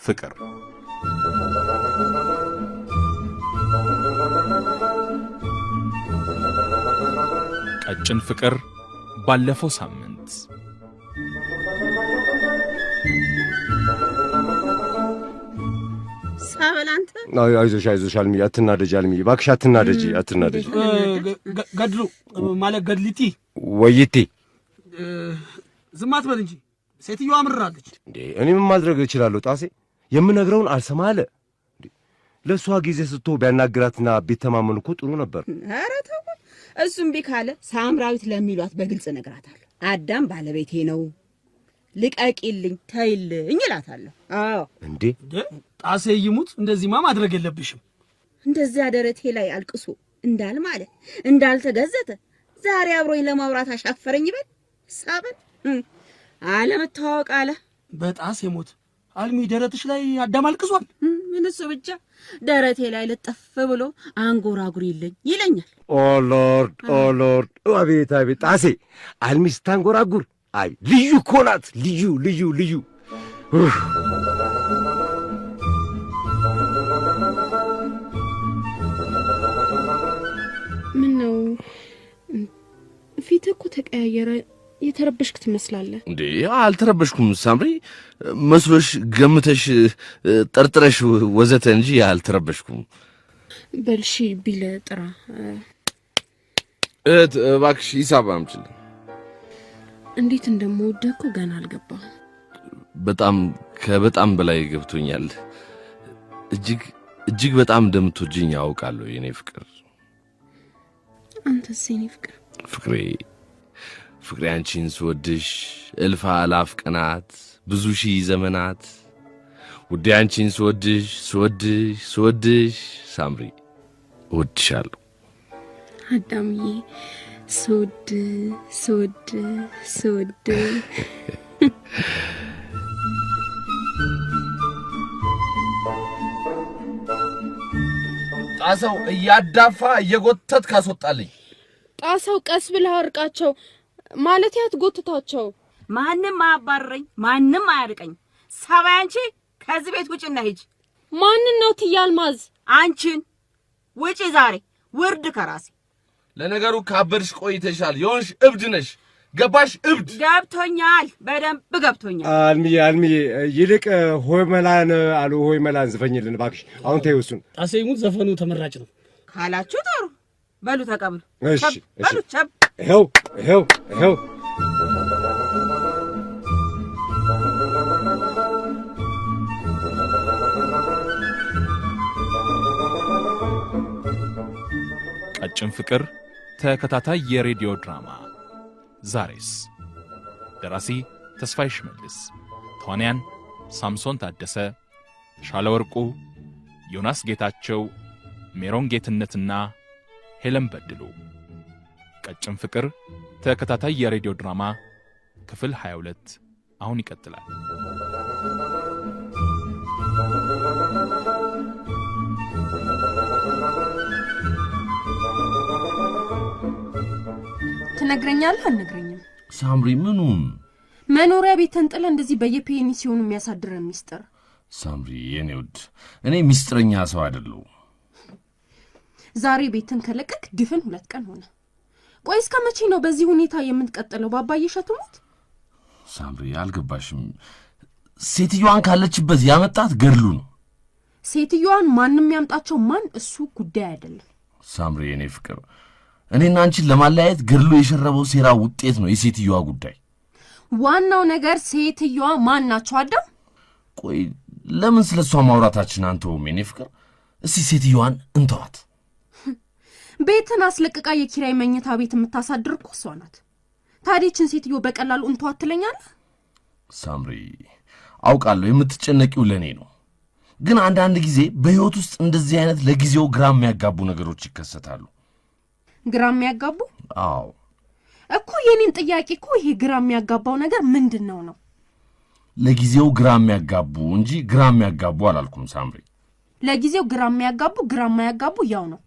ፍቅር ቀጭን ፍቅር ባለፈው ሳምንት ሳበላንተ አይዞሽ አልሚ አትናደጂ አልሚ እባክሽ አትናደጂ ገድሉ ማለት ገድሊቲ ወይቴ ዝም አትበል እንጂ ሴትዮዋ አምራለች እንዴ እኔ ምን ማድረግ እችላለሁ ጣሴ የምነግረውን አልሰማ አለ ለሷ ጊዜ ስቶ ቢያናግራትና ቢተማመኑ እኮ ጥሩ ነበር ኧረ ተው እሱም ቢካለ ሳምራዊት ለሚሏት በግልጽ ነግራታለሁ አዳም ባለቤቴ ነው ልቀቂልኝ ተይልኝ እላታለሁ አዎ እንዴ ጣሴ ይሙት እንደዚህማ ማድረግ የለብሽም እንደዚያ ደረቴ ላይ አልቅሶ እንዳልማለ እንዳልተገዘተ ዛሬ አብሮኝ ለማውራት አሻፈረኝ ይበል ሳበል አለመታወቅ አለ በጣሴ ሞት አልሚ ደረትሽ ላይ አዳም አልቅሷል ምን እሱ ብቻ ደረቴ ላይ ልጠፍ ብሎ አንጎራጉሪልኝ ይለኛል ኦ ሎርድ አቤት ጣሴ አልሚ ስታንጎራጉር አይ ልዩ እኮ ናት ልዩ ምን ነው ፊትህ እኮ ተቀያየረ የተረበሽክ ትመስላለህ እንዴ አልተረበሽኩም ሳምሪ መስሎሽ ገምተሽ ጠርጥረሽ ወዘተ እንጂ አልተረበሽኩም በልሺ ቢለ ጥራ እባክሽ ሂሳብ አምጪልኝ እንዴት እንደምወደህ እኮ ገና አልገባህም በጣም በላይ ገብቶኛል እጅግ በጣም እንደምትወጂኝ ያውቃለሁ የኔ ፍቅር አንተስ የኔ ፍቅሬ አንቺን ስወድሽ እልፍ አላፍ ቀናት ብዙ ሺህ ዘመናት ውዴ አንቺን ስወድሽ ሳምሪ እወድሻለሁ አዳምዬ ስወድ ጣሰው እያዳፋ እየጎተት ካስወጣልኝ ጣሰው ቀስ ብለህ አርቃቸው ማለት ያትጎትታቸው ማንንም አያባረኝ ማንንም አያርቀኝ ሳባይ አንቺ ከዚህ ቤት ውጭና ሂጂ ማንን ነው ትያልማዝ አንቺን ውጪ ዛሬ ውርድ ከራሴ ለነገሩ ካበድሽ ቆይተሻል የሆንሽ እብድ ነሽ ገባሽ እብድ ገብቶኛል በደንብ ገብቶኛል አልሚ ይልቅ ሆይ መላን ዝፈኝልን እባክሽ አሁን ተይው እሱን ጣሴ ይሙት ዘፈኑ ተመራጭ ነው ካላችሁ ጥሩ በሉ ተቀበሉ እሺ በሉ ቸብ ይኸው ቀጭን ፍቅር ተከታታይ የሬዲዮ ድራማ ዛሬስ ደራሲ ተስፋዬ ሽመልስ ተዋንያን ሳምሶን ታደሰ ሻለወርቁ ዮናስ ጌታቸው ሜሮን ጌትነትና ሄለን በድሉ ቀጭን ፍቅር ተከታታይ የሬዲዮ ድራማ ክፍል 22 አሁን ይቀጥላል ትነግረኛለህ አልነግረኝም ሳምሪ ምኑን መኖሪያ ቤት ተንጥለ እንደዚህ በየፔኒሲዮኑ የሚያሳድረን ሚስጥር ሳምሪ የኔ ውድ እኔ ሚስጥረኛ ሰው አይደለሁ ዛሬ ቤትን ከለቀቅ ድፍን 2 ቀን ሆነ ቆይ እስከ መቼ ነው በዚህ ሁኔታ የምንቀጥለው ባባዬ ሸትሞት ሳምሪ አልገባሽም ሴትዮዋን ካለችበት ያመጣት ገድሉ ነው ሴትዮዋን ማንንም ያምጣቸው ማን እሱ ጉዳይ አይደለም ሳምሪ የኔ ፍቅር እኔና አንቺን ለማለያየት ገድሉ የሸረበው ሴራ ውጤት ነው የሴትዮዋ ጉዳይ ዋናው ነገር ሴትዮዋ ማን ናቸው አዳም ቆይ ለምን ስለሷ ማውራታችን አንተውም የኔ ፍቅር እስቲ ሴትዮዋን እንተዋት ቤትን አስለቅቃ የኪራይ መኝታ ቤት የምታሳድር እኮ እሷ ናት ታዲያችን ሴትዮ በቀላሉ እንተዋት ትለኛለህ ሳምሪ አውቃለሁ የምትጨነቂው ለኔ ነው ግን አንዳንድ ጊዜ በህይወት ውስጥ እንደዚህ አይነት ለጊዜው ግራ የሚያጋቡ ነገሮች ይከሰታሉ ግራ የሚያጋቡ አዎ እኮ የኔን ጥያቄ እኮ ይሄ ግራ የሚያጋባው ነገር ምንድነው ነው ለጊዜው ግራ የሚያጋቡ እንጂ ግራ የሚያጋቡ አላልኩም ሳምሪ ለጊዜው ግራ የሚያጋቡ ግራ የማያጋቡ ያው ነው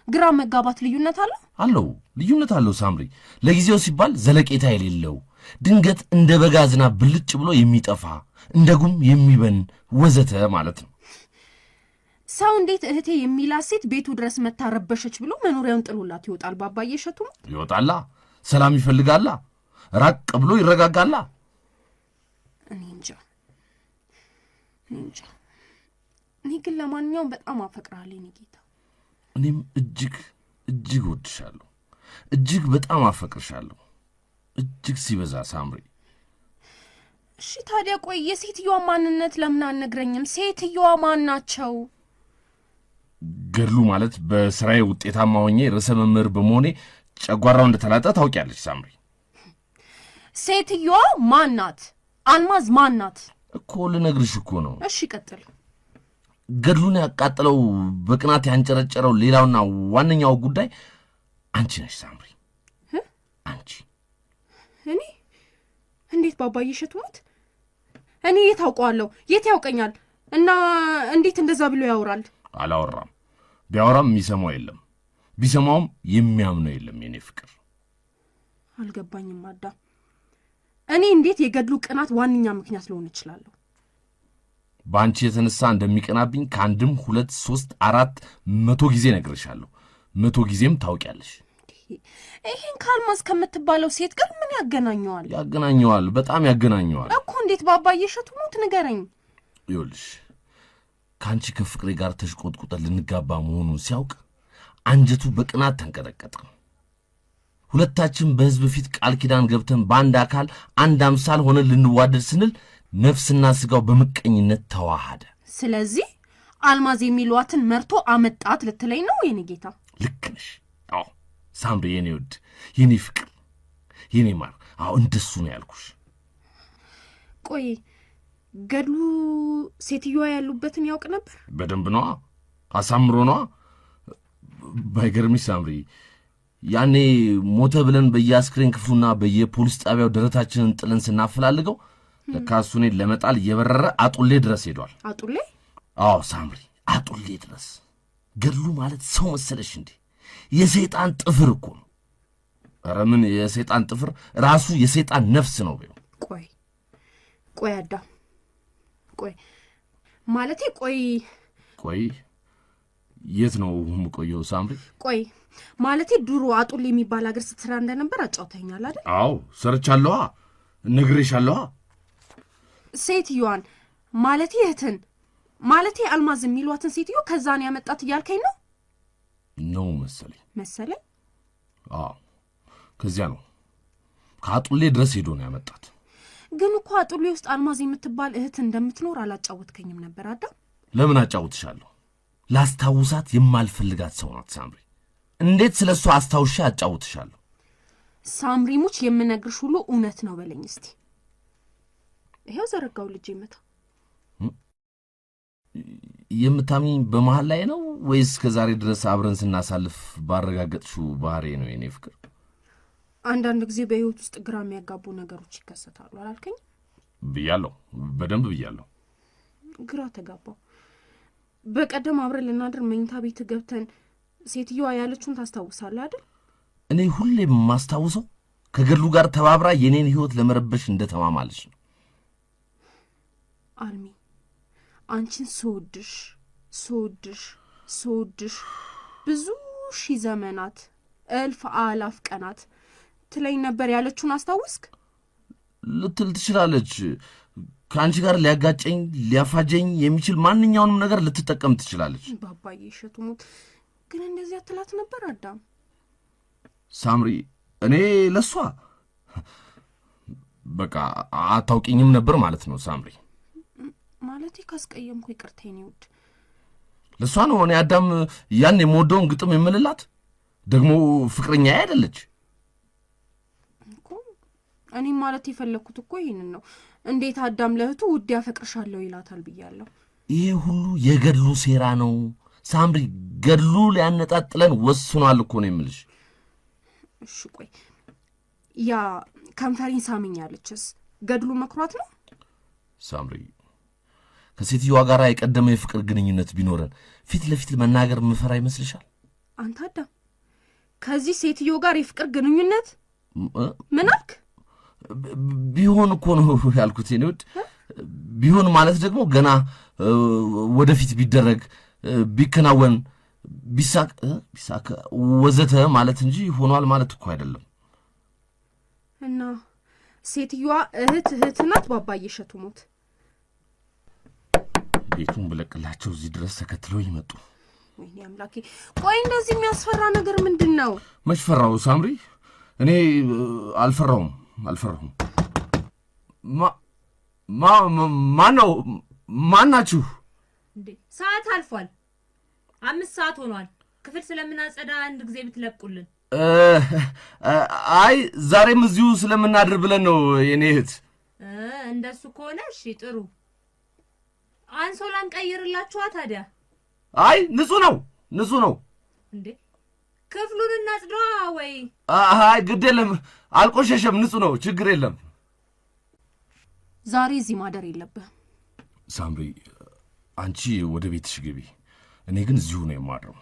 ግራ መጋባት ልዩነት አለው ልዩነት አለው ሳምሪ ለጊዜው ሲባል ዘለቄታ የሌለው ድንገት እንደ በጋ ዝናብ ብልጭ ብሎ የሚጠፋ እንደ ጉም የሚበን ወዘተ ማለት ነው። ሰው እንዴት እህቴ የሚላት ሴት ቤቱ ድረስ መታረበሸች ብሎ መኖሪያውን ጥሎላት ይወጣል? ባባዬ እሸቱ ይወጣላ፣ ሰላም ይፈልጋላ፣ ራቅ ብሎ ይረጋጋላ። እኔ እንጃ። እኔ ግን ለማንኛውም በጣም አፈቅርሃለሁ የኔ ጌታ። እኔም እጅግ እጅግ ወድሻለሁ፣ እጅግ በጣም አፈቅርሻለሁ፣ እጅግ ሲበዛ ሳምሪ። እሺ ታዲያ ቆይ የሴትዮዋ ማንነት ለምን አልነግረኝም? ሴትዮዋ ማን ናቸው? ገድሉ ማለት በስራዬ ውጤታማ ሆኜ ርዕሰ መምህር በመሆኔ ጨጓራው እንደተላጠ ታውቂያለሽ ሳምሪ። ሴትዮዋ ማን ናት? አልማዝ ማን ናት እኮ ልነግርሽ እኮ ነው። እሺ ቀጥል። ገድሉን ያቃጠለው በቅናት ያንጨረጨረው ሌላውና ዋነኛው ጉዳይ አንቺ ነሽ ሳምሪ። አንቺ። እኔ? እንዴት ባባዬ እሸቱ ሞት? እኔ የት አውቀዋለሁ? የት ያውቀኛል? እና እንዴት እንደዛ ብሎ ያወራል? አላወራም። ቢያወራም የሚሰማው የለም፣ ቢሰማውም የሚያምነው የለም። የኔ ፍቅር አልገባኝም አዳም። እኔ እንዴት የገድሉ ቅናት ዋነኛ ምክንያት ልሆን እችላለሁ? በአንቺ የተነሳ እንደሚቀናብኝ ከአንድም 2 3 4 100 ጊዜ ነግርሻለሁ። 100 ጊዜም ታውቂያለሽ። ይህን ከአልማዝ ከምትባለው ሴት ጋር ምን ያገናኘዋል? ያገናኘዋል፣ በጣም ያገናኘዋል እኮ። እንዴት ባባዬ እሸቱ ሞት ንገረኝ። ይኸውልሽ ከአንቺ ከፍቅሬ ጋር ተሽቆጥቁጠን ልንጋባ መሆኑን ሲያውቅ አንጀቱ በቅናት ተንቀጠቀጠ። ሁለታችን በሕዝብ ፊት ቃል ኪዳን ገብተን በአንድ አካል አንድ አምሳል ሆነን ልንዋደድ ስንል ነፍስና ሥጋው በምቀኝነት ተዋሃደ። ስለዚህ አልማዝ የሚሏትን መርቶ አመጣት ልትለኝ ነው የኔ ጌታ? ልክ ነሽ። አዎ ሳምሪ፣ የኔ ውድ፣ የኔ ፍቅር፣ የኔ ማር፣ አዎ እንደሱ ነው ያልኩሽ። ቆይ ገድሉ ሴትዮዋ ያሉበትን ያውቅ ነበር? በደንብ ነዋ፣ አሳምሮ ነዋ። ባይገርምሽ ሳምሪ፣ ያኔ ሞተ ብለን በየአስክሬን ክፍሉና በየፖሊስ ጣቢያው ደረታችንን ጥለን ስናፈላልገው ለካ እሱ እኔን ለመጣል እየበረረ አጡሌ ድረስ ሄዷል። አጡሌ? አዎ ሳምሪ፣ አጡሌ ድረስ። ገድሉ ማለት ሰው መሰለሽ እንዴ? የሰይጣን ጥፍር እኮ ነው። ኧረ ምን የሰይጣን ጥፍር፣ ራሱ የሰይጣን ነፍስ ነው። ቆይ አዳም፣ ቆይ ማለቴ ቆይ የት ነው የምቆየው ሳምሪ? ቆይ ማለቴ ድሮ አጡሌ የሚባል አገር ስትሰራ እንደነበር አጫውተኛል አይደል? አዎ ሰርቻለዋ፣ ነግሬሻለዋ። ሴትዮዋን ማለቴ እህትን ማለቴ አልማዝ የሚሏትን ሴትዮ ከዛን ያመጣት እያልከኝ ነው? ነው መሰለኝ። አዎ ከዚያ ነው፣ ከአጡሌ ድረስ ሄዶ ነው ያመጣት። ግን እኮ አጡሌ ውስጥ አልማዝ የምትባል እህት እንደምትኖር አላጫወትከኝም ነበር አዳም። ለምን አጫውትሻለሁ? ላስታውሳት የማልፈልጋት ሰው ናት ሳምሪ። እንዴት ስለ እሷ አስታውሻ አጫውትሻለሁ? ሳምሪ ሙች፣ የምነግርሽ ሁሉ እውነት ነው በለኝ እስቲ። ይሄው ዘረጋው ልጅ ይመታ። የምታምኝ በመሃል ላይ ነው ወይስ ከዛሬ ድረስ አብረን ስናሳልፍ ባረጋገጥሽው ባህሪ ነው የኔ ፍቅር? አንዳንድ ጊዜ በህይወት ውስጥ ግራ የሚያጋቡ ነገሮች ይከሰታሉ አላልከኝ? ብያለሁ፣ በደንብ ብያለሁ። ግራ ተጋባው። በቀደም አብረን ልናድር መኝታ ቤት ገብተን ሴትዮዋ ያለችውን ታስታውሳለህ አይደል? እኔ ሁሌም የማስታውሰው ከገድሉ ጋር ተባብራ የኔን ህይወት ለመረበሽ እንደተማማለች ነው። አልሚ፣ አንቺን ስወድሽ ብዙ ሺህ ዘመናት እልፍ አላፍ ቀናት ትለኝ ነበር ያለችውን አስታውስክ? ልትል ትችላለች። ከአንቺ ጋር ሊያጋጨኝ ሊያፋጀኝ የሚችል ማንኛውንም ነገር ልትጠቀም ትችላለች። ባባዬ እሸቱ ሞት፣ ግን እንደዚያ ትላት ነበር አዳም። ሳምሪ፣ እኔ ለሷ በቃ አታውቂኝም ነበር ማለት ነው ሳምሪ። ማለቴ ካስቀየምኩ ይቅርታ የኔ ውድ። ለሷ ነው እኔ አዳም ያን የምወደውን ግጥም የምልላት። ደግሞ ፍቅረኛ አይደለች እኮ። እኔም ማለት የፈለግኩት እኮ ይህንን ነው። እንዴት አዳም ለእህቱ ውድ ያፈቅርሻለሁ ይላታል ብያለሁ። ይሄ ሁሉ የገድሉ ሴራ ነው ሳምሪ። ገድሉ ሊያነጣጥለን ወስኗል እኮ ነው የምልሽ። እሺ ቆይ ያ ከንፈሬን ሳምኝ ያለችስ ገድሉ መክሯት ነው? ሳምሪ፣ ከሴትዮዋ ጋር የቀደመ የፍቅር ግንኙነት ቢኖረን ፊት ለፊት መናገር ምፈራ ይመስልሻል? አንተ አዳም ከዚህ ሴትዮ ጋር የፍቅር ግንኙነት ምን አልክ? ቢሆን እኮ ነው ያልኩት የኔ ውድ። ቢሆን ማለት ደግሞ ገና ወደፊት ቢደረግ ቢከናወን ቢሳካ ወዘተ ማለት እንጂ ሆኗል ማለት እኮ አይደለም። እና ሴትዮዋ እህት ናት ባባዬ እሸቱ ሞት። ቤቱን ብለቅላቸው እዚህ ድረስ ተከትለው ይመጡ። ወይኔ አምላኬ! ቆይ እንደዚህ የሚያስፈራ ነገር ምንድን ነው? መች ፈራው ሳምሪ? እኔ አልፈራውም። ማን ነው? ማን ናችሁ? እንዴ ሰዓት አልፏል። 5 ሰዓት ሆኗል። ክፍል ስለምናጸዳ አንድ ጊዜ ብትለቁልን። አይ ዛሬም እዚሁ ስለምናድር ብለን ነው የኔ እህት። እንደሱ ከሆነ እሺ ጥሩ። አንሶላን ቀይርላችኋ ታዲያ። አይ ንጹህ ነው። እንዴ ክፍሉን እናጽዳ ወይ? አይ ግድ የለም አልቆሸሸም፣ ንጹህ ነው፣ ችግር የለም። ዛሬ እዚህ ማደር የለብህም ሳምሪ። አንቺ ወደ ቤትሽ ግቢ፣ እኔ ግን እዚሁ ነው የማድረው።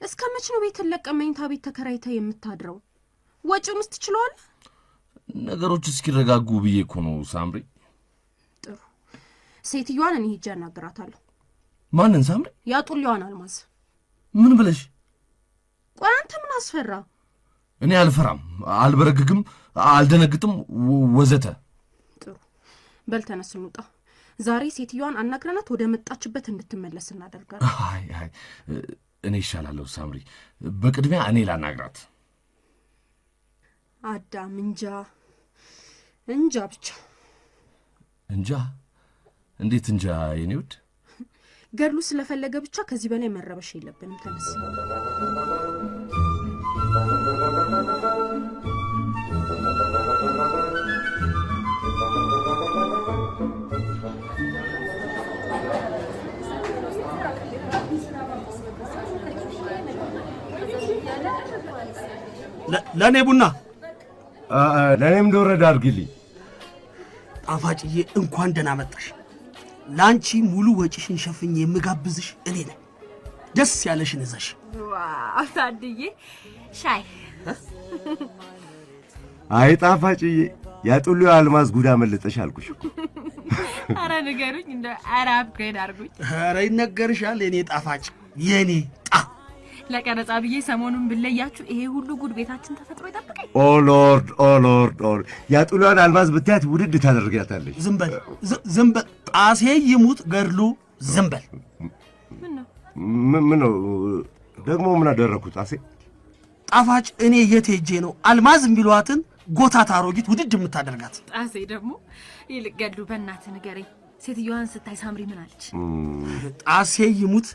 እስከ መች ነው ቤት ለቀ መኝታ ቤት ተከራይተ የምታድረው? ወጪውንስ ትችለዋለህ? ነገሮች እስኪረጋጉ ብዬ እኮ ነው ሳምሪ። ጥሩ፣ ሴትዮዋን እኔ ሄጄ አናግራታለሁ። ማንን ሳምሪ? ያጡልዋን አልማዝ። ምን ብለሽ? ቆይ አንተ ምን አስፈራ? እኔ አልፈራም፣ አልበረግግም፣ አልደነግጥም ወዘተ። ጥሩ በል ተነስ እንውጣ። ዛሬ ሴትዮዋን አናግረናት ወደ መጣችበት እንድትመለስ እናደርጋለን። አይ እኔ ይሻላለሁ ሳምሪ። በቅድሚያ እኔ ላናግራት። አዳም እንጃ ብቻ እንጃ። እንዴት እንጃ የኔ ውድ? ገድሉ ስለፈለገ ብቻ ከዚህ በላይ መረበሽ የለብንም። ተነስ። ለእኔ ቡና፣ ለእኔም እንደወረደ አድርግልኝ። ጣፋጭዬ እንኳን ደህና መጣሽ። ለአንቺ ሙሉ ወጪሽን ሸፍኜ የምጋብዝሽ እኔ ነኝ። ደስ ያለሽን እዘሽ። ዋው ታድዬ ሻይ። አይ ጣፋጭዬ፣ ያጡልው አልማዝ ጉዳ መለጠሽ አልኩሽ። አረ ንገሩኝ፣ እንደ አረ አፕግሬድ አድርጉኝ። አረ ይነገርሻል የኔ ጣፋጭ፣ የኔ ጣ ለቀረጻ ብዬ ሰሞኑን ብለያችሁ ይሄ ሁሉ ጉድ ቤታችን ተፈጥሮ ይጠብቀኝ። ኦ ሎርድ ያጡልዋን አልማዝ ብታያት ውድድ ታደርጊያታለሽ። ዝም በል ጣሴ ይሙት ገድሉ፣ ዝም በል። ምን ነው ደግሞ? ምን አደረኩት ጣሴ? ጣፋጭ እኔ የት ሄጄ ነው አልማዝ የሚሏትን ጎታታ አሮጊት ውድድ የምታደርጋት? ጣሴ ደግሞ ይልቅ ገድሉ በእናትህ ንገረኝ፣ ሴትዮዋን ስታይ ሳምሪ ምን አለች? ጣሴ ይሙት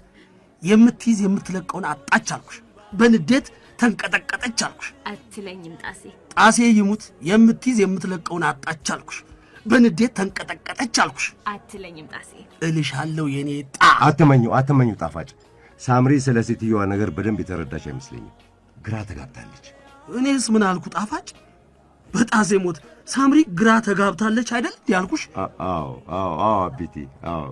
የምትይዝ የምትለቀውን አጣች አልኩሽ። በንዴት ተንቀጠቀጠች አልኩሽ። አትለኝም ጣሴ። ጣሴ ይሙት የምትይዝ የምትለቀውን አጣች አልኩሽ። በንዴት ተንቀጠቀጠች አልኩሽ። አትለኝም ጣሴ። እልሻለሁ የኔ ጣ። አትመኙ ጣፋጭ። ሳምሪ ስለ ሴትዮዋ ነገር በደንብ የተረዳች አይመስለኝም። ግራ ተጋብታለች። እኔስ ምን አልኩ ጣፋጭ? በጣሴ ሞት ሳምሪ ግራ ተጋብታለች አይደል ያልኩሽ? አዎ አቤቴ፣ አዎ።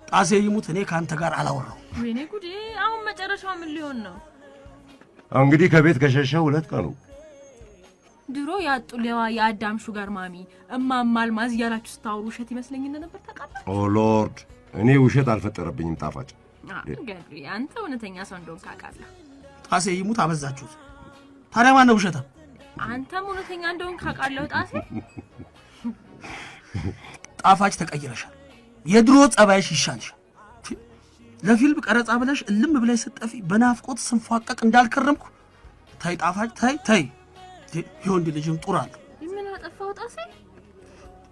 ጣሴ ይሙት እኔ ከአንተ ጋር አላወራው። ወይኔ ጉዴ! አሁን መጨረሻው ምን ሊሆን ነው? እንግዲህ ከቤት ከሸሸው 2 ቀኑ። ድሮ ያጡሌዋ የአዳም ሹጋር ማሚ እማማ አልማዝ እያላችሁ ስታወሩ ውሸት ይመስለኝ ነበር። ታውቃለህ? ኦ ሎርድ፣ እኔ ውሸት አልፈጠረብኝም ጣፋጭ። ገድሉ አንተ እውነተኛ ሰው እንደሆንክ አውቃለሁ። ጣሴ ይሙት አበዛችሁት። ታዲያ ማን ነው ውሸታ? አንተም እውነተኛ እንደሆንክ አውቃለሁ ጣሴ። ጣፋጭ ተቀይረሻል። የድሮ ጸባይሽ ይሻልሻል። ለፊልም ቀረጻ ብለሽ እልም ብለሽ ስጠፊ በናፍቆት ስንፏቀቅ እንዳልከረምኩ። ታይ ጣፋጭ ታይ። የወንድ ልጅም ጡር አለ። ምን አጠፋው ጣሴ?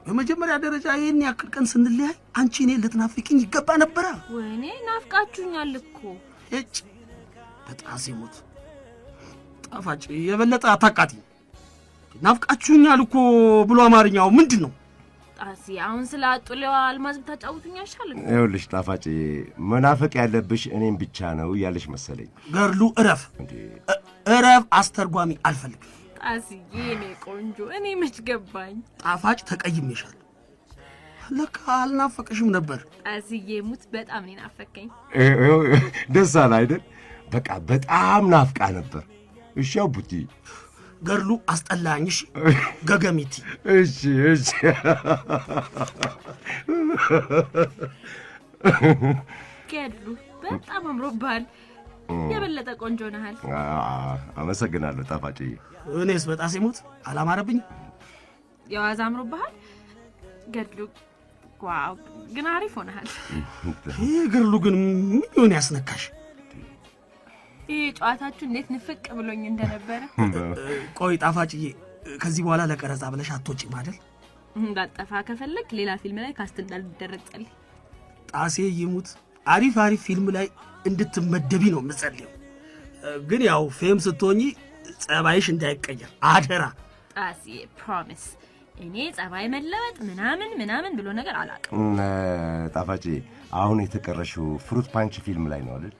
በመጀመሪያ ደረጃ ይህን ያክል ቀን ስንለያይ አንቺ እኔ ልትናፍቂኝ ይገባ ነበረ። ወይኔ ናፍቃችሁኛል እኮ። እጭ በጣሴ ሞት ጣፋጭ የበለጠ አታቃቲ። ናፍቃችሁኛል እኮ ብሎ አማርኛው ምንድን ነው? ጣሴ አሁን ስለ አጡሌዋ አልማዝ ብታጫውቱኝ አይሻልም? ይኸውልሽ ጣፋጭ፣ መናፈቅ ያለብሽ እኔም ብቻ ነው እያለሽ መሰለኝ። ገድሉ እረፍ፣ አስተርጓሚ አልፈልግም። ጣስዬ እኔ ቆንጆ፣ እኔ መች ገባኝ። ጣፋጭ ተቀይሜሻል። ለካ አልናፈቀሽም ነበር። ጣስዬ ሙት በጣም ነው ናፈቀኝ። ደስ አለ አይደል? በቃ በጣም ናፍቃ ነበር። እሺ አቡቲ፣ ገድሉ አስጠላኝ። እሺ ገገሚቲ። እሺ እሺ ገድሉ በጣም አምሮብሃል። የበለጠ ቆንጆ ነሃል። አመሰግናለሁ ጣፋጭዬ። እኔስ በጣሴ ሞት አላማረብኝ? የዋዛ አምሮብሃል ገድሉ። ዋው ግን አሪፍ ሆነሃል። ይህ ገድሉ ግን ምን ይሆን ያስነካሽ? ይህ ጨዋታችሁ እንዴት ንፍቅ ብሎኝ እንደነበረ። ቆይ ጣፋጭዬ፣ ከዚህ በኋላ ለቀረጻ ብለሽ አትወጪም አይደል? እንዳጠፋ ከፈለግ ሌላ ፊልም ላይ ካስት እንዳልደረግ ጸልይ። ጣሴ ይሙት አሪፍ ፊልም ላይ እንድትመደቢ ነው የምጸልየው። ግን ያው ፌም ስትሆኚ ጸባይሽ እንዳይቀየር አደራ። ጣሴ ፕሮሚስ፣ እኔ ጸባይ መለወጥ ምናምን ብሎ ነገር አላውቅም። ጣፋጭ አሁን የተቀረሽው ፍሩት ፓንች ፊልም ላይ ነው አይደል?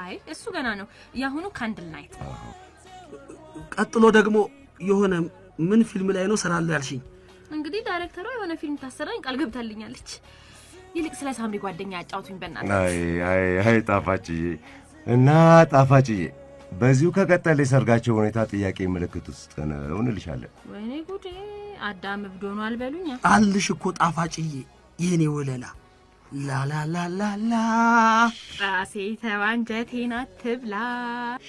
አይ እሱ ገና ነው። የአሁኑ ካንድል ናይት። ቀጥሎ ደግሞ የሆነ ምን ፊልም ላይ ነው ሰራለሁ ያልሽኝ? እንግዲህ ዳይሬክተሯ የሆነ ፊልም ታሰራኝ ቃል ገብታልኛለች። ይልቅ ስለ ሳምሪ ጓደኛ ያጫውቱኝ በእናትህ። አይ ጣፋጭዬ እና ጣፋጭዬ በዚሁ ከቀጠለ የሰርጋቸው ሁኔታ ጥያቄ ምልክት ውስጥ ነው እንልሻለን። ወይኔ ጉዴ! አዳም እብድ ሆኗል በሉኛ። አልሽ እኮ ጣፋጭዬ የኔ ወለላ ላላላላላ ጣሴ ተዋንጀቴን አትብላ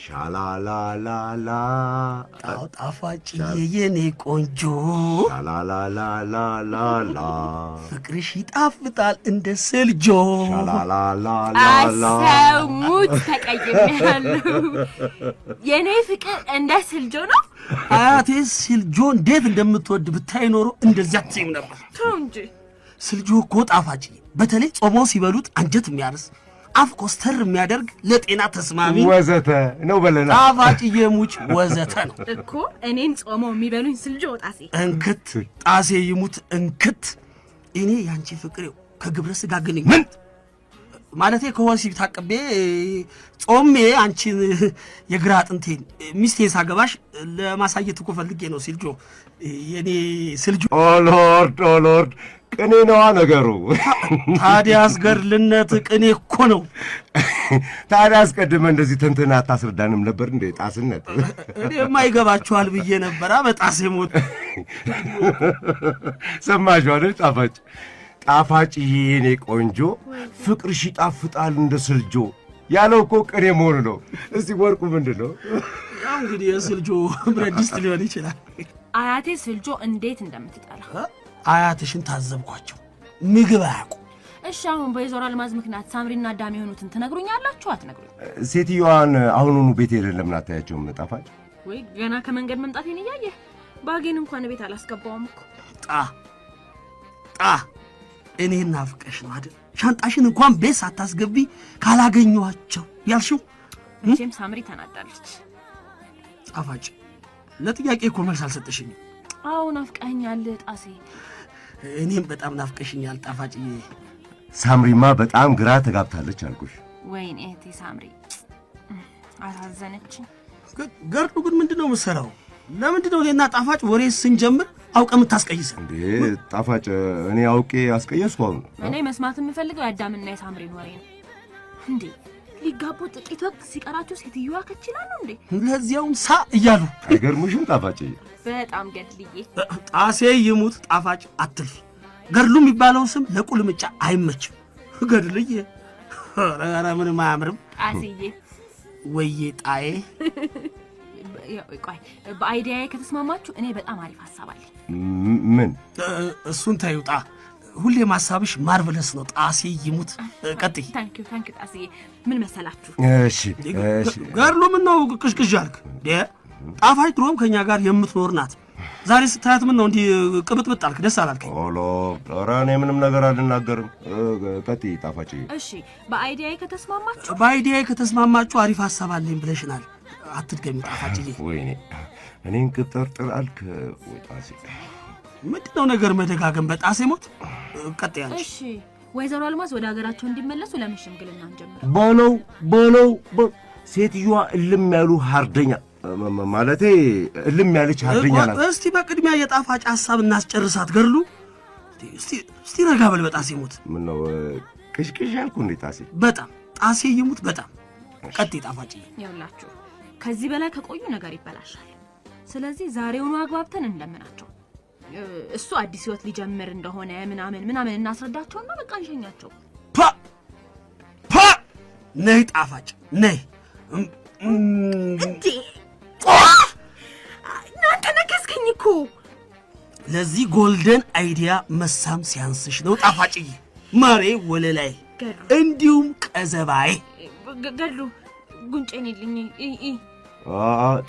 ሻላላላላ ጣፋጭዬ የኔ ቆንጆ ሻላላላላላ ፍቅርሽ ይጣፍጣል እንደ ስልጆ ሻላላላላላ አሰሙት ተቀይሜያለሁ። የኔ ፍቅር እንደ ስልጆ ነው። አያቴ ስልጆ እንዴት እንደምትወድ ብታይ ኖሮ እንደዚያ አትይም ነበር። ተው እንጂ ስልጆ እኮ ጣፋጭዬ በተለይ ጾሞ ሲበሉት አንጀት የሚያርስ አፍ ኮስተር የሚያደርግ ለጤና ተስማሚ ወዘተ ነው በለና ጣፋጭዬ ሙች ወዘተ ነው እኮ። እኔን ጾመው የሚበሉኝ ስልጆ ጣሴ እንክት ጣሴ ይሙት እንክት። እኔ ያንቺ ፍቅር ከግብረ ስጋ ግንኙነት ምን ማለቴ ከወሲብ ታቅቤ ጾሜ አንቺን የግራ አጥንቴን ሚስቴ ሳገባሽ ለማሳየት እኮ ፈልጌ ነው። ስልጆ የኔ ስልጆ ኦ ሎርድ ቅኔ ነዋ ነገሩ። ታዲያ አስገርልነት ቅኔ እኮ ነው። ታዲያ አስቀድመ እንደዚህ ተንተና አታስረዳንም ነበር እንዴ ጣስነት? እኔማ ይገባችኋል ብዬ ነበራ። በጣሴ ሞት ሰማሽው አይደል? ጣፋጭ የኔ ቆንጆ ፍቅርሽ ይጣፍጣል እንደ ስልጆ ያለው እኮ ቅኔ መሆኑ ነው። እስቲ ወርቁ ምንድን ነው? ያው እንግዲህ የስልጆ ብረት ድስት ሊሆን ይችላል። አያቴ ስልጆ እንዴት እንደምትጠላ አያትሽን ታዘብኳቸው። ምግብ አያውቁ። እሺ አሁን በወይዘሮ አልማዝ ምክንያት ሳምሪና አዳም የሆኑትን ትነግሩኛላችሁ አትነግሩኝ? ሴትዮዋን አሁኑኑ ቤት ሄደን ለምን አታያቸውም? ጣፋጭ ወይ ገና ከመንገድ መምጣቴን እያየህ ባጌን እንኳን ቤት አላስገባውም እኮ። ጣ እኔና ፍቅሽ ነው አይደል? ሻንጣሽን እንኳን ቤት ሳታስገቢ ካላገኘኋቸው ያልሽው። መቼም ሳምሪ ተናዳለች። ጣፋጭ ለጥያቄ እኮ መልስ አልሰጠሽኝም። አዎ ናፍቀኸኛል ጣሴ። እኔም በጣም ናፍቀሽኛል ጣፋጭዬ። ሳምሪማ በጣም ግራ ተጋብታለች አልኩሽ። ወይኔ እህቴ ሳምሪ አሳዘነችኝ። ገርዱ ግን ምንድነው የምትሰራው? ለምንድነው እኔና ጣፋጭ ወሬ ስንጀምር አውቀ የምታስቀይሰን? እንዴ ጣፋጭ እኔ አውቄ አስቀየስኩ? አሁን እኔ መስማት የምፈልገው የአዳምና የሳምሪን ወሬ ነው። እንዴ ሊጋቡ ጥቂት ወቅት ሲቀራቸው ሴትዮዋ ከችላሉ እንዴ? ለዚያውም ሳ እያሉ አይገርሙሽም ጣፋጭ? በጣም ገድልዬ። ጣሴ ይሙት ጣፋጭ አትልፊ። ገድሉ የሚባለው ስም ለቁልምጫ አይመችም። ገድልዬ ኧረ ምንም አያምርም። ጣሴዬ ወዬ ጣዬ። ቆይ በአይዲያዬ ከተስማማችሁ እኔ በጣም አሪፍ ሐሳብ አለኝ። ምን? እሱን ታዩጣ። ሁሌ ማሳብሽ ማርቨለስ ነው። ጣሴ ይሙት ቀጥይ። ታንኪዩ ጣሴዬ። ምን መሰላችሁ? እሺ ገድሉ ምን ነው ቅሽቅሽ አልክ? ጣፋጭ ድሮም ከኛ ጋር የምትኖር ናት። ዛሬ ስታያት ምን ነው እንዲህ ቅብጥብጥ አልክ? ደስ አላልከኝ? ኧረ እኔ ምንም ነገር አልናገርም። ቀጥይ ጣፋጭ። እሺ በአይዲያዬ ከተስማማችሁ አሪፍ ሐሳብ አለኝ ብለሽናል። አትድገሚ ጣፋጭዬ። ወይኔ እኔን ቅጥርጥር አልክ ወይ ጣሴ? ምንድነው ነገር መደጋገም? በጣሴ ሞት ቀጥይ አንቺ። እሺ ወይዘሮ አልማዝ ወደ ሀገራቸው እንዲመለሱ ለምን ሽምግልና እንጀምር? በለው ሴትዮዋ እልም ያሉ ሃርደኛ ማለቴ እልም ያለች ሃርደኛ ናት። እስቲ በቅድሚያ የጣፋጭ ሐሳብ እናስጨርሳት። ገድሉ እስቲ ረጋ በል። በጣሴ ሞት ምን ነው ቅሽቅሽ ያልኩ እንዴ ጣሴ? በጣም ጣሴ ይሙት በጣም ቀጥይ ጣፋጭዬ። ይኸውላችሁ ከዚህ በላይ ከቆዩ ነገር ይበላሻል። ስለዚህ ዛሬውኑ አግባብተን እንደምናቸው። እሱ አዲስ ህይወት ሊጀምር እንደሆነ ምናምን እናስረዳቸውና በቃ እንሸኛቸው። ፓ ነይ ጣፋጭ ነይ እንዴ እናንተ ነከስከኝ እኮ። ለዚህ ጎልደን አይዲያ መሳም ሲያንስሽ ነው ጣፋጭዬ። ማሬ ወለላይ እንዲሁም ቀዘባይ ገድሉ ጉንጬን ይልኝ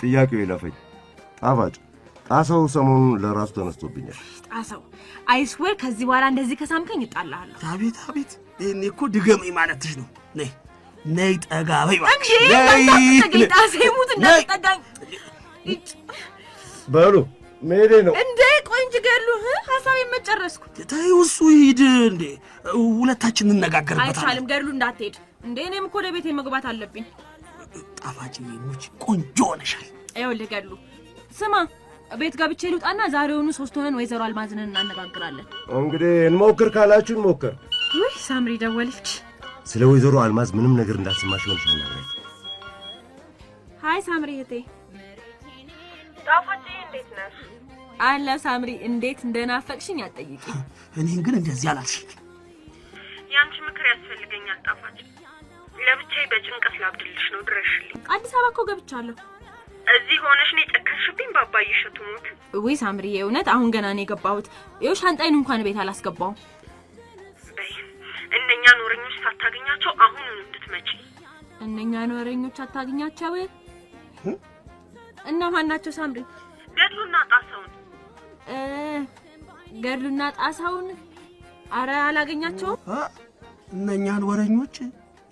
ጥያቄው ይለፈኝ። ጣፋጭ ጣሰው ሰሞኑን ለራሱ ተነስቶብኛል። ጣሰው አይስወር ከዚህ በኋላ እንደዚህ ከሳምከኝ እጣላለሁ። አቤት እኔ እኮ ድገመኝ ማለትሽ ነው። ነይ ጠጋ በይ እንጂ ነይ ጣሰው ሙት እንዳትጠጋኝ። በሉ መሄዴ ነው እንዴ። ቆይ እንጂ ገድሉ ሐሳቤን መጨረስኩ። ተይው እሱ ይሄድ እንዴ፣ ሁለታችን እንነጋገርበታለን። አይቻልም ገድሉ እንዳትሄድ እንዴ። እኔም እኮ ለቤቴ መግባት አለብኝ። ጣፋጭዬ ሙች ቆንጆ ሆነሻል። ይኸውልህ ገድሉ ስማ፣ ቤት ገብቼ ልውጣና ዛሬውኑ 3 ሆነን ወይዘሮ አልማዝንን እናነጋግራለን። እንግዲህ እንሞክር ካላችሁ እንሞክር። ውይ ሳምሪ ደወለች። ስለ ወይዘሮ አልማዝ ምንም ነገር እንዳትሰማሽ ነው ማለት። ሃይ ሳምሪ እህቴ። ጣፋጭ እንዴት ነሽ? አለ ሳምሪ፣ እንዴት እንደናፈቅሽኝ አትጠይቂ። እኔን ግን እንደዚህ አላልሽኝ። ያንቺ ምክር ያስፈልገኛል ጣፋጭ። ለብቻዬ በጭንቀት ላብድልሽ ነው፣ ድረሽልኝ። አዲስ አበባ እኮ ገብቻለሁ። እዚህ ሆነሽ ነው የጨከንሽብኝ ባባዬ እሸቱ ሞት። ውይ ሳምሪ፣ እውነት አሁን ገና ነው የገባሁት። ይኸው ሻንጣዬን እንኳን ቤት አላስገባውም። እነኛ ኖረኞች ሳታገኛቸው አሁን እንድትመጪ። እነኛ ኖረኞች አታገኛቸው? እና ማን ናቸው ሳምሪ? ገድሉና ጣሳውን። ገድሉና ጣሳውን? አረ አላገኛቸውም። እነኛን ወረኞች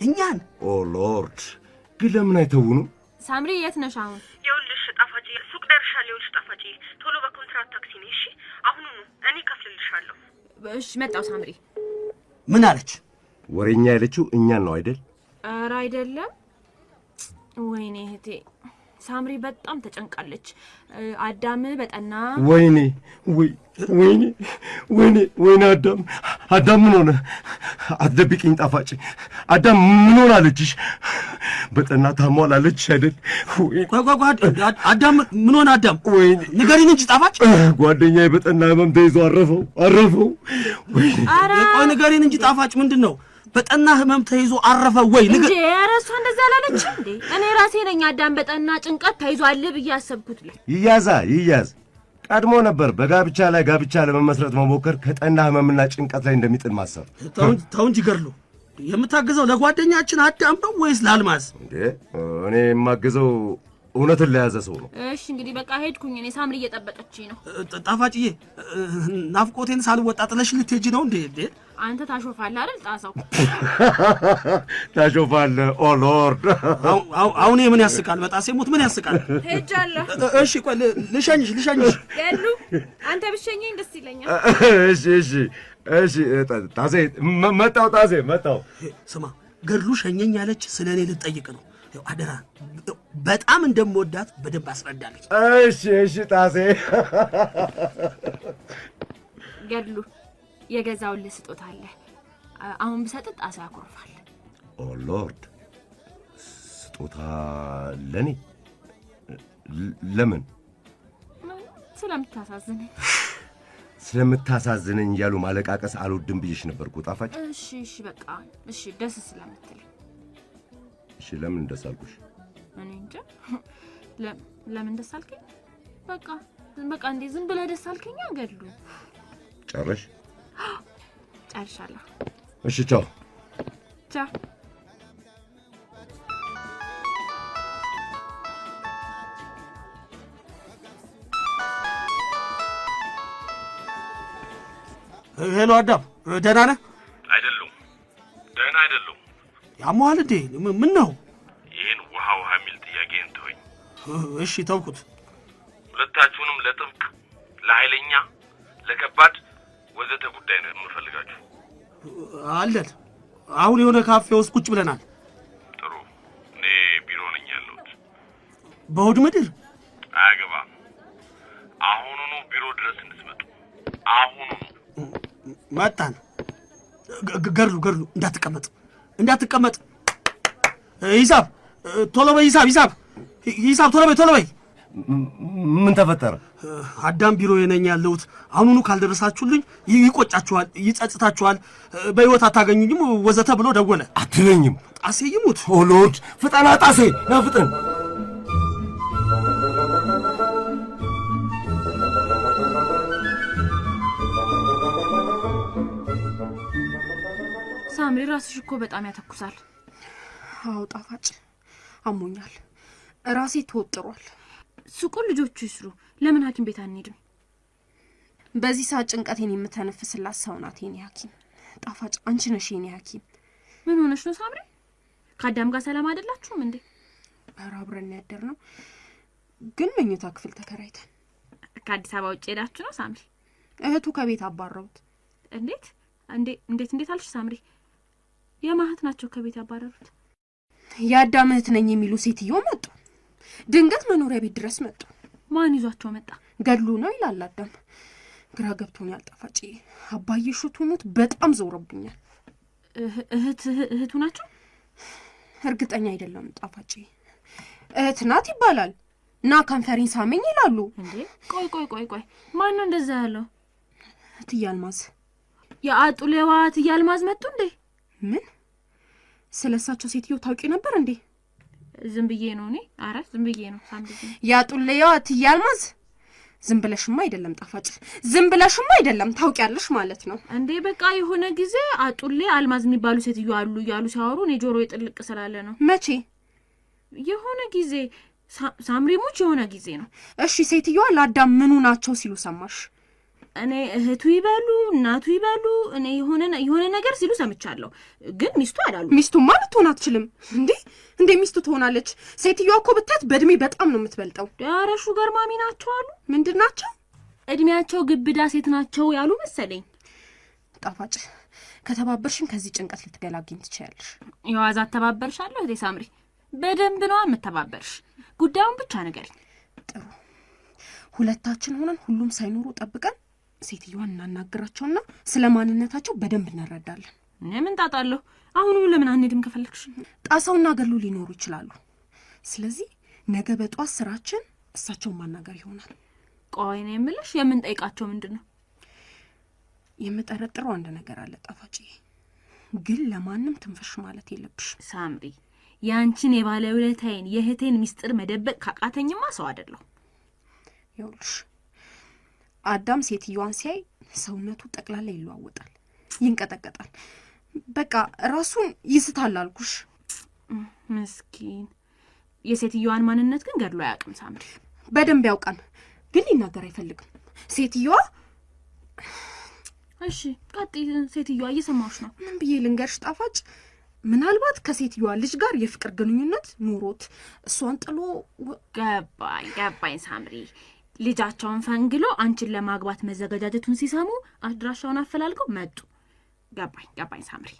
እኛን? ኦ ሎርድ፣ ግን ለምን አይተውኑም? ሳምሪ የት ነሽ አሁን? ይኸውልሽ ጣፋጭ፣ ሱቅ ደርሻለሁ። ይኸውልሽ ጣፋጭ፣ ቶሎ በኮንትራት ታክሲ ነይ እሺ? አሁኑኑ እኔ ከፍልልሻለሁ። እሺ መጣሁ ሳምሪ። ምን አለች? ወሬኛ ያለችው እኛን ነው አይደል? አረ አይደለም። ወይኔ እህቴ ሳምሪ በጣም ተጨንቃለች። አዳም በጠና ወይኔ አዳም ምን ሆነ? አትደብቂኝ ጣፋጭ። አዳም ምን ሆናለችሽ? በጠና ታሟል አለችሽ አይደል? አዳም ምን ሆነ? አዳም ንገሪኝ እንጂ ጣፋጭ። ጓደኛዬ በጠና ህመም ተይዞ አረፈው። ቆይ ንገሪኝ እንጂ ጣፋጭ፣ ምንድን ነው? በጠና ህመም ተይዞ አረፈ ወይ? እንዴ ኧረ እሷ እንደዛ አላለች እንዴ? እኔ ራሴ ነኝ አዳም በጠና ጭንቀት ተይዟል ብዬ አሰብኩት። ይያዝ ቀድሞ ነበር በጋብቻ ላይ ጋብቻ ለመመስረት መሞከር ከጠና ህመምና ጭንቀት ላይ እንደሚጥል ማሰብ። ተው እንጂ ገድሉ፣ የምታግዘው ለጓደኛችን አዳም ነው ወይስ ለአልማዝ? እንዴ እኔ የማግዘው እውነትን ለያዘ ሰው ነው። እሺ እንግዲህ በቃ ሄድኩኝ። እኔ ሳምሪ እየጠበቀችኝ ነው። ጣፋጭዬ፣ ናፍቆቴን ሳልወጣ ጥለሽ ልትሄጂ ነው እንዴ? አንተ ታሾፋለህ አይደል ጣሰው? ታሾፋለህ? ኦ ሎርድ፣ አሁን ምን ያስቃል? በጣሴ ሞት ምን ያስቃል? ሄጃለሁ። እሺ ቆይ ልሸኝሽ። ገድሉ አንተ ብትሸኘኝ ደስ ይለኛል። እሺ ጣሴ መጣው። ስማ ገድሉ ሸኘኝ ያለች ስለ እኔ ልትጠይቅ ነው። አደራ በጣም እንደምወዳት በደንብ አስረዳለች። እሺ ጣሴ። ገድሉ የገዛውልህ ስጦታ አለ። አሁን ብሰጥህ ጣሴ ያኮርፋል። ኦ ሎርድ፣ ስጦታ ለኔ? ለምን? ስለምታሳዝነኝ እያሉ ማለቃቀስ አልወድም ብዬሽ ነበርኩ ጣፋጭ። እሺ በቃ እሺ፣ ደስ ስለምትለኝ። እሺ ለምን ደስ አልኩሽ? እኔ እንጃ ለምን ደስ አልከኝ? በቃ እንዴ ዝም ብለህ ደስ አልከኝ። ገድሉ ጨረሽ? ጨርሻለሁ። እሺ ቻው። ሄሎ አዳም፣ ደህና ነህ? ደህና አይደለሁም። ያሟል እንዴ? ምን ነው? ይህን ውሃ የሚል ጥያቄን ተወኝ። እሺ ተውኩት። ሁለታችሁንም ለጥብቅ፣ ለኃይለኛ፣ ለከባድ ወዘተ ጉዳይ ነው የምፈልጋችሁ። አለን። አሁን የሆነ ካፌ ውስጥ ቁጭ ብለናል። ጥሩ። እኔ ቢሮ ነኝ ያለሁት። በእሑድ ምድር? አያገባም። አሁኑኑ ቢሮ ድረስ እንድትመጡ። አሁኑኑ። መጣን። ገድሉ እንዳትቀመጥ። ሂሳብ ቶሎ በይ። ሂሳብ ቶሎ በይ። ምን ተፈጠረ? አዳም ቢሮ ነኝ ያለሁት። አሁኑኑ ካልደረሳችሁልኝ ይቆጫችኋል፣ ይጸጽታችኋል፣ በሕይወት አታገኙኝም ወዘተ ብሎ ደወለ። አትለኝም? ጣሴ ይሙት። ኦ ሎርድ! ፍጠና ጣሴ፣ ና ፍጠን! ሳምሪ ራስሽ እኮ በጣም ያተኩሳል። አዎ ጣፋጭ አሞኛል፣ ራሴ ተወጥሯል። ሱቁን ልጆቹ ይስሩ፣ ለምን ሐኪም ቤት አንሄድም? በዚህ ሰዓት ጭንቀቴን የምተነፍስላት ሰው ናት የኔ ሐኪም። ጣፋጭ አንቺ ነሽ የኔ ሐኪም። ምን ሆነሽ ነው ሳምሪ? ከአዳም ጋር ሰላም አይደላችሁም እንዴ? ኧረ አብረን ያደር ነው፣ ግን መኝታ ክፍል ተከራይተን። ከአዲስ አበባ ውጭ ሄዳችሁ ነው ሳምሪ? እህቱ ከቤት አባረሩት። እንዴት እንዴት አልሽ ሳምሪ? የማህት ናቸው ከቤት ያባረሩት? የአዳም እህት ነኝ የሚሉ ሴትዮ መጡ። ድንገት መኖሪያ ቤት ድረስ መጡ። ማን ይዟቸው መጣ? ገድሉ ነው ይላል አዳም። ግራ ገብቶኛል ጣፋጭ። አባዬ ሹቱ ሞት በጣም ዘውረብኛል። እህቱ ናቸው? እርግጠኛ አይደለም ጣፋጭ። እህት ናት ይባላል። ና ከንፈሬን ሳመኝ ይላሉ። እንዴ ቆይ ማን ነው እንደዛ ያለው? እትዬ አልማዝ። የአጡሌዋ እትዬ አልማዝ መጡ እንዴ? ምን? ስለሳቸው ሴትዮ ታውቂ ነበር እንዴ? ዝም ብዬ ነው እኔ። ኧረ ዝም ብዬ ነው ሳምሪ። የአጡሌዋ እትዬ አልማዝ ዝም ብለሽማ አይደለም ጣፋጭ፣ ዝም ብለሽማ አይደለም ታውቂያለሽ ማለት ነው እንዴ። በቃ የሆነ ጊዜ አጡሌ አልማዝ የሚባሉ ሴትዮ አሉ እያሉ ሲያወሩ እኔ ጆሮ የጥልቅ ስላለ ነው። መቼ? የሆነ ጊዜ ሳምሪ ሙች የሆነ ጊዜ ነው። እሺ ሴትዮዋ ለአዳም ምኑ ናቸው ሲሉ ሰማሽ? እኔ እህቱ ይበሉ እናቱ ይበሉ እኔ የሆነ ነገር ሲሉ ሰምቻለሁ፣ ግን ሚስቱ አላሉ። ሚስቱማ ልትሆን አትችልም እንዴ ሚስቱ ትሆናለች? ሴትዮዋ እኮ ብታት በእድሜ በጣም ነው የምትበልጠው። ዳረ ሹገር ማሚ ናቸው አሉ። ምንድን ናቸው? እድሜያቸው ግብዳ ሴት ናቸው ያሉ መሰለኝ። ጣፋጭ ከተባበርሽን ከዚህ ጭንቀት ልትገላግኝ ትችያለሽ። የዋዛ ተባበርሻለሁ እቴ ሳምሪ፣ በደንብ ነው የምተባበርሽ። ጉዳዩን ብቻ ንገሪኝ። ጥሩ፣ ሁለታችን ሆነን ሁሉም ሳይኖሩ ጠብቀን ሴትዮዋን እናናግራቸውና ስለ ማንነታቸው በደንብ እንረዳለን። ምን ጣጣለሁ? አሁኑ ለምን አንሄድም? ከፈለግሽ ጣሰውና ገሉ ሊኖሩ ይችላሉ። ስለዚህ ነገ በጧት ስራችን እሳቸውን ማናገር ይሆናል። ቆይ ነው የምልሽ፣ የምንጠይቃቸው ምንድን ነው? የምጠረጥረው አንድ ነገር አለ ጣፋጭ፣ ግን ለማንም ትንፈሽ ማለት የለብሽ ሳምሪ። ያንቺን የባለውለታዬን የእህቴን ሚስጥር መደበቅ ካቃተኝማ ሰው አይደለሁ። ይኸውልሽ አዳም ሴትዮዋን ሲያይ ሰውነቱ ጠቅላላ ይለዋወጣል፣ ይንቀጠቀጣል፣ በቃ ራሱን ይስታል አልኩሽ። ምስኪን። የሴትዮዋን ማንነት ግን ገድሎ አያውቅም ሳምሪ። በደንብ ያውቃል፣ ግን ሊናገር አይፈልግም። ሴትዮዋ እሺ ቀጥይ። ሴትዮዋ እየሰማሁሽ ነው። ምን ብዬ ልንገርሽ ጣፋጭ፣ ምናልባት ከሴትዮዋ ልጅ ጋር የፍቅር ግንኙነት ኑሮት እሷን ጥሎ ገባኝ ሳምሪ። ልጃቸውን ፈንግሎ አንቺን ለማግባት መዘጋጀቱን ሲሰሙ አድራሻውን አፈላልገው መጡ። ገባኝ ሳምሪ።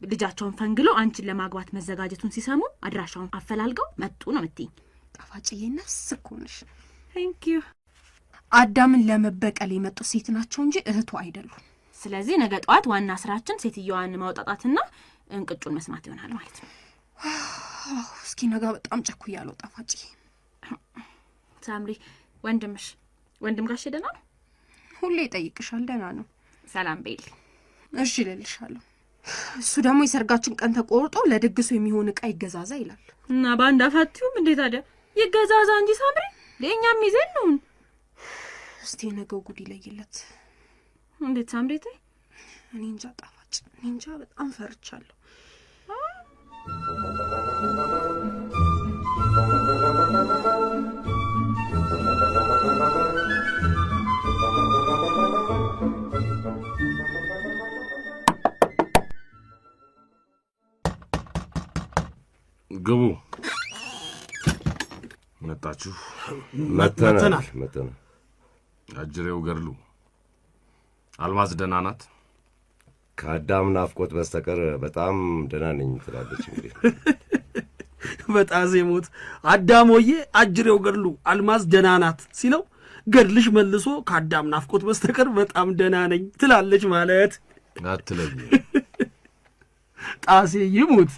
ልጃቸውን ፈንግሎ አንቺን ለማግባት መዘጋጀቱን ሲሰሙ አድራሻውን አፈላልገው መጡ ነው የምትይኝ? ጣፋጭዬ ነፍስ እኮ ነሽ። ቴንክ ዩ። አዳምን ለመበቀል የመጡ ሴት ናቸው እንጂ እህቱ አይደሉም። ስለዚህ ነገ ጠዋት ዋና ስራችን ሴትዮዋን ማውጣጣትና እንቅጩን መስማት ይሆናል ማለት ነው። እስኪ ነገ በጣም ቸኩያለሁ ጣፋጭዬ። ሳምሪ ወንድም ጋሽ ደህና ነው? ሁሌ ይጠይቅሻል። ደህና ነው። ሰላም በይል። እሺ እልልሻለሁ። እሱ ደግሞ የሰርጋችን ቀን ተቆርጦ ለድግሱ የሚሆን ዕቃ ይገዛዛ ይላል እና በአንድ አፋቲውም እንዴ ታዲያ ይገዛዛ እንጂ ሳምሪ፣ ለእኛም ይዘን ነው። እስቲ ነገው ጉድ ይለይለት። እንዴት ሳምሪ? እኔ እንጃ ጣፋጭ፣ እኔ እንጃ፣ በጣም ፈርቻለሁ። ግቡ። መጣችሁ? መተናል። አጅሬው ገድሉ፣ አልማዝ ደህና ናት? ከአዳም ናፍቆት በስተቀር በጣም ደህና ነኝ ትላለች። እንግዲህ በጣም ሞት አዳሞዬ አጅሬው ገድሉ አልማዝ ደህና ናት ሲለው ገድልሽ መልሶ ከአዳም ናፍቆት በስተቀር በጣም ደህና ነኝ ትላለች ማለት አትለኝ። ጣሴ ይሙት።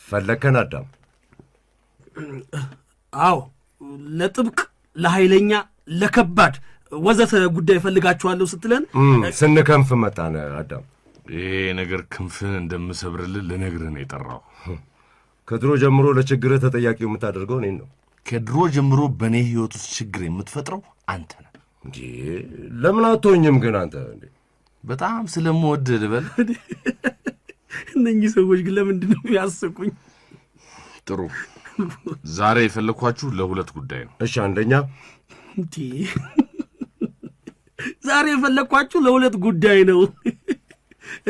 ፈለከን አዳም? አዎ ለጥብቅ ለኃይለኛ ለከባድ ወዘተ ጉዳይ ፈልጋችኋለሁ ስትለን ስንከንፍ መጣን። አዳም ይሄ ነገር ክንፍን እንደምሰብርልህ ልነግርህ ነው የጠራው። ከድሮ ጀምሮ ለችግርህ ተጠያቂው የምታደርገው እኔን ነው። ከድሮ ጀምሮ በእኔ ሕይወት ውስጥ ችግር የምትፈጥረው አንተ ነህ። እንዴ ለምን አትሆኝም ግን አንተ? እንዴ በጣም ስለምወድህ ልበል። እነኚህ ሰዎች ግን ለምንድን ነው ያስቁኝ? ጥሩ ዛሬ የፈለኳችሁ ለሁለት ጉዳይ ነው። እሺ አንደኛ እንዴ ዛሬ የፈለኳችሁ ለሁለት ጉዳይ ነው።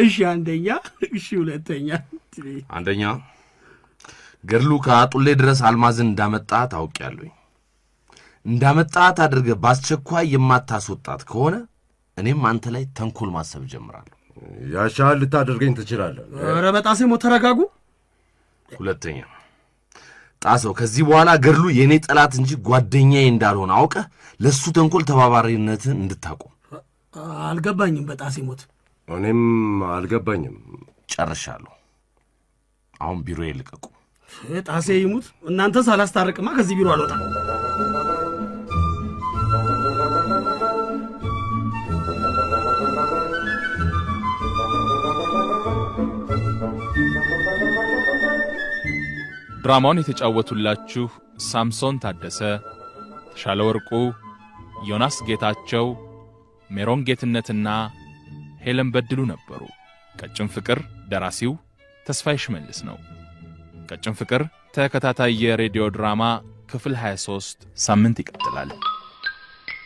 እሺ አንደኛ፣ እሺ ሁለተኛ። አንደኛ ገድሉ ከአጡሌ ድረስ አልማዝን እንዳመጣት አውቄያለሁኝ። እንዳመጣት አድርገህ በአስቸኳይ የማታስወጣት ከሆነ እኔም አንተ ላይ ተንኮል ማሰብ ጀምራለሁ። ያሻል ልታደርገኝ ትችላለህ። ኧረ በጣሴ ሞት ተረጋጉ። ሁለተኛ ጣሰው ከዚህ በኋላ ገድሉ የኔ ጠላት እንጂ ጓደኛዬ እንዳልሆነ አውቀህ ለሱ ተንኮል ተባባሪነትን እንድታቆም። አልገባኝም በጣሴ ሞት። እኔም አልገባኝም። ጨርሻለሁ። አሁን ቢሮዬ ልቀቁ። ጣሴ ይሙት እናንተ ሳላስታርቅማ ከዚህ ቢሮ አልወጣም። ድራማውን የተጫወቱላችሁ ሳምሶን ታደሰ፣ ተሻለ ወርቁ፣ ዮናስ ጌታቸው፣ ሜሮን ጌትነትና ሄለን በድሉ ነበሩ። ቀጭን ፍቅር ደራሲው ተስፋዬ ሽመልስ ነው። ቀጭን ፍቅር ተከታታይ የሬዲዮ ድራማ ክፍል 23 ሳምንት ይቀጥላል።